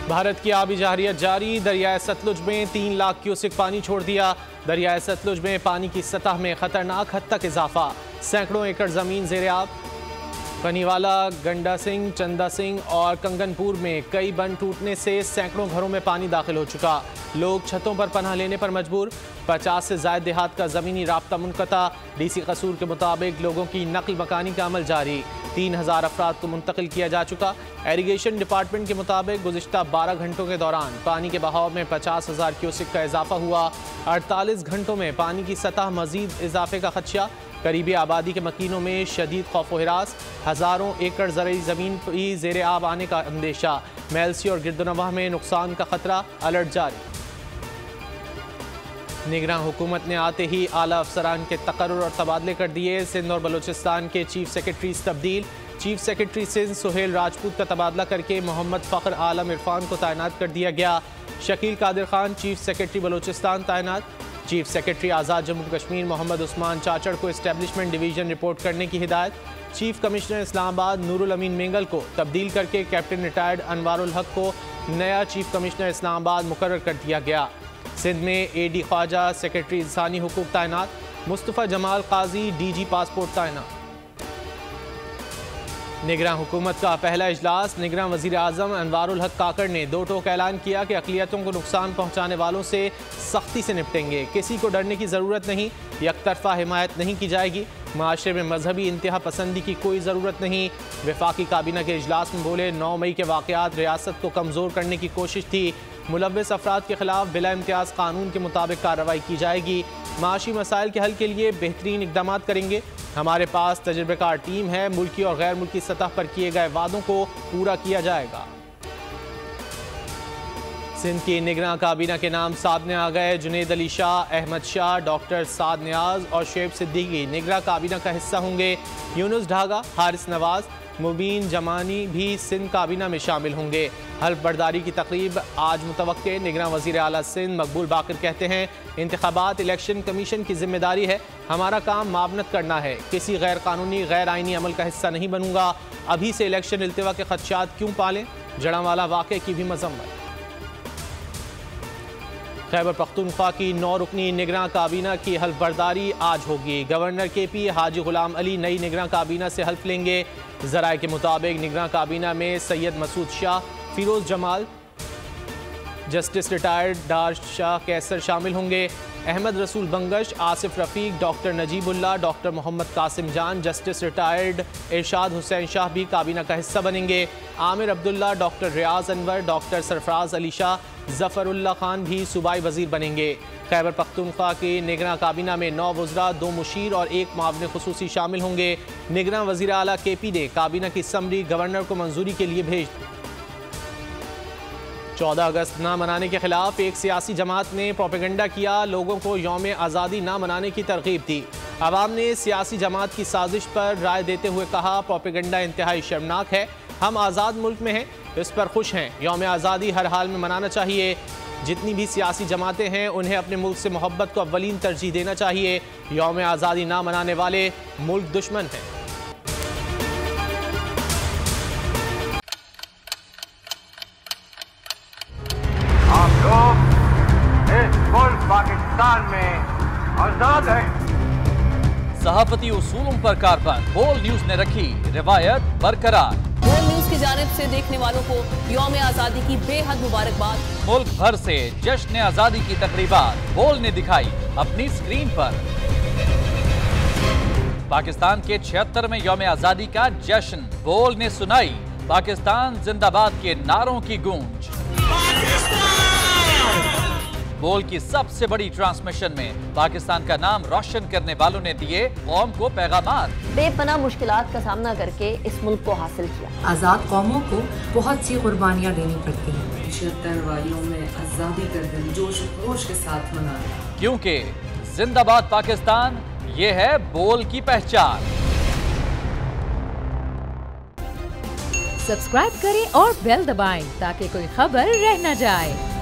भारत की आबी जहरियत जारी, दरियाए सतलुज में 3 लाख क्यूसेक पानी छोड़ दिया। दरियाए सतलुज में पानी की सतह में खतरनाक हद तक इजाफा, सैकड़ों एकड़ जमीन ज़ेरे आब। पनीवाला, गंडा सिंह, चंदा सिंह और कंगनपुर में कई बंद टूटने से सैकड़ों घरों में पानी दाखिल हो चुका। लोग छतों पर पनाह लेने पर मजबूर। 50 से ज़ायद देहात का ज़मीनी राब्ता मुनक़ता। डीसी कसूर के मुताबिक लोगों की नकल मकानी का अमल जारी। 3000 अफराद को मुंतकिल किया जा चुका। इरिगेशन डिपार्टमेंट के मुताबिक गुज़िश्ता 12 घंटों के दौरान पानी के बहाव में 50,000 क्यूसेक का इजाफा हुआ। 48 घंटों में पानी की सतह मजीद इजाफे का खदशा। करीबी आबादी के मकीनों में शदीद खौफ व हिरास। हज़ारों एकड़ ज़रई ज़मीन भी ज़ेरे आब आने का अंदेशा। मेलसी और गिरदोनवाह में नुकसान का खतरा, अलर्ट जारी। निगरान हुकूमत ने आते ही आला अफसरान के तकर्रुर और तबादले कर दिए। सिंध और बलूचिस्तान के चीफ सेक्रेटरीज तब्दील। चीफ सेक्रेटरी सिंध सुहेल राजपूत का तबादला करके मोहम्मद फ़ख्र आलम इरफान को तैनात कर दिया गया। शकील कादिर खान चीफ सेक्रेटरी बलूचिस्तान तैनात। चीफ सेक्रेटरी आज़ाद जम्मू कश्मीर मोहम्मद उस्मान चाचड़ को एस्टेब्लिशमेंट डिवीज़न रिपोर्ट करने की हिदायत। चीफ कमिश्नर इस्लामाबाद नूरुल अमीन मेंगल को तब्दील करके कैप्टन रिटायर्ड अनवारुल हक को नया चीफ कमिश्नर इस्लामाबाद मुकर्रर कर दिया गया। सिंध में AD ख्वाजा सेक्रेटरी इंसानी हुकूक तैनात। मुस्तफ़ा जमाल काजी DG पासपोर्ट तैनात। निगरान हुकूमत का पहला इजलास। निगरान वज़ीर आज़म अनवारुल हक काकड़ ने दो टोक ऐलान किया कि अक़लियतों को नुकसान पहुँचाने वालों से सख्ती से निपटेंगे। किसी को डरने की ज़रूरत नहीं, यकतरफा हिमायत नहीं की जाएगी। माशरे में मजहबी इंतहा पसंदी की कोई ज़रूरत नहीं। वफाकी काबीना के इजलास में बोले 9 मई के वाक़यात रियासत को कमज़ोर करने की कोशिश थी। मुलव्वस अफराद के खिलाफ बिला इम्तियाज़ कानून के मुताबिक कार्रवाई की जाएगी। माशी मसाइल के हल के लिए बेहतरीन इक़दाम करेंगे। हमारे पास तजुर्बेकार टीम है। मुल्की और गैर मुल्की सतह पर किए गए वादों को पूरा किया जाएगा। सिंध की निगरान काबीना के नाम सामने आ गए। जुनेद अली शाह, अहमद शाह, डॉक्टर साद नियाज और शुएब सिद्दीकी निगरान काबीना का हिस्सा होंगे। यूनुस ढागा, हारिस नवाज, मुबीन जमानी भी सिंध काबीना में शामिल होंगे। हल्फ बर्दारी की तकरीब आज मुतवक्के। निगरान वज़ीर आला सिंध मकबूल बाकर कहते हैं इंतखाबात इलेक्शन कमीशन की जिम्मेदारी है। हमारा काम मावनत करना है। किसी गैर कानूनी गैर आइनी अमल का हिस्सा नहीं बनूंगा। अभी से इलेक्शन इल्तिवा के खदशात क्यों पालें। जड़ांवाला वाक़े की भी मजम्मत। खैबर पख्तूनख्वा की 9 रुकनी निगरान काबीना की हल्फ बर्दारी आज होगी। गवर्नर KP हाजी गुलाम अली नई निगरान काबीना से हल्फ लेंगे। ज़राए के मुताबिक निगरान काबीना में सैयद मसूद शाह, फिरोज़ जमाल, जस्टिस रिटायर्ड डार शाह कैसर शामिल होंगे। अहमद रसूल बंगश, आसिफ रफ़ीक, डॉक्टर नजीबुल्ला, डॉक्टर मोहम्मद कासिम जान, जस्टिस रिटायर्ड इरशाद हुसैन शाह भी काबीना का हिस्सा बनेंगे। आमिर अब्दुल्ला, डॉक्टर रियाज अनवर, डॉक्टर सरफराज अली शाह, ज़फ़रुल्लाह खान भी सूबाई वज़ीर बनेंगे। खैबर पख्तूनख्वा की निगरान काबीना में 9 वज़रा, 2 मुशीर और 1 मावने ख़ुसूसी शामिल होंगे। निगरान वज़ीर आला KP ने काबीना की समरी गवर्नर को मंजूरी के लिए भेज दी। 14 अगस्त ना मनाने के खिलाफ एक सियासी जमात ने प्रोपेगेंडा किया। लोगों को यौम आज़ादी ना मनाने की तरगीब दी। अवाम ने सियासी जमात की साजिश पर राय देते हुए कहा प्रोपेगेंडा इंतहाई शर्मनाक है। हम आज़ाद मुल्क में हैं, इस पर खुश हैं। यौम आज़ादी हर हाल में मनाना चाहिए। जितनी भी सियासी जमातें हैं उन्हें अपने मुल्क से मोहब्बत को अव्वलीन तरजीह देना चाहिए। यौम आज़ादी ना मनाने वाले मुल्क दुश्मन हैं। पाकिस्तान में आजाद है। सहाफती उसूलों पर कारबंद। बोल न्यूज ने रखी रिवायत बरकरार। बोल न्यूज की जानिब से देखने वालों को यौम आजादी की बेहद मुबारकबाद। मुल्क भर से जश्न आजादी की तकरीबात बोल ने दिखाई अपनी स्क्रीन पर। पाकिस्तान के 76वें यौम आजादी का जश्न बोल ने सुनाई पाकिस्तान जिंदाबाद के नारों की गूंज। बोल की सबसे बड़ी ट्रांसमिशन में पाकिस्तान का नाम रोशन करने वालों ने दिए कौम को पैगामात। बेपनाह मुश्किलात का सामना करके इस मुल्क को हासिल किया। आज़ाद कौमों को बहुत सी कुर्बानियाँ देनी पड़ती हैं। 76 वालियों में आज़ादी का दिन जोश खरोश के साथ मना, क्योंकि जिंदाबाद पाकिस्तान ये है बोल की पहचान। सब्सक्राइब करें और बेल दबाएं ताकि कोई खबर रह न जाए।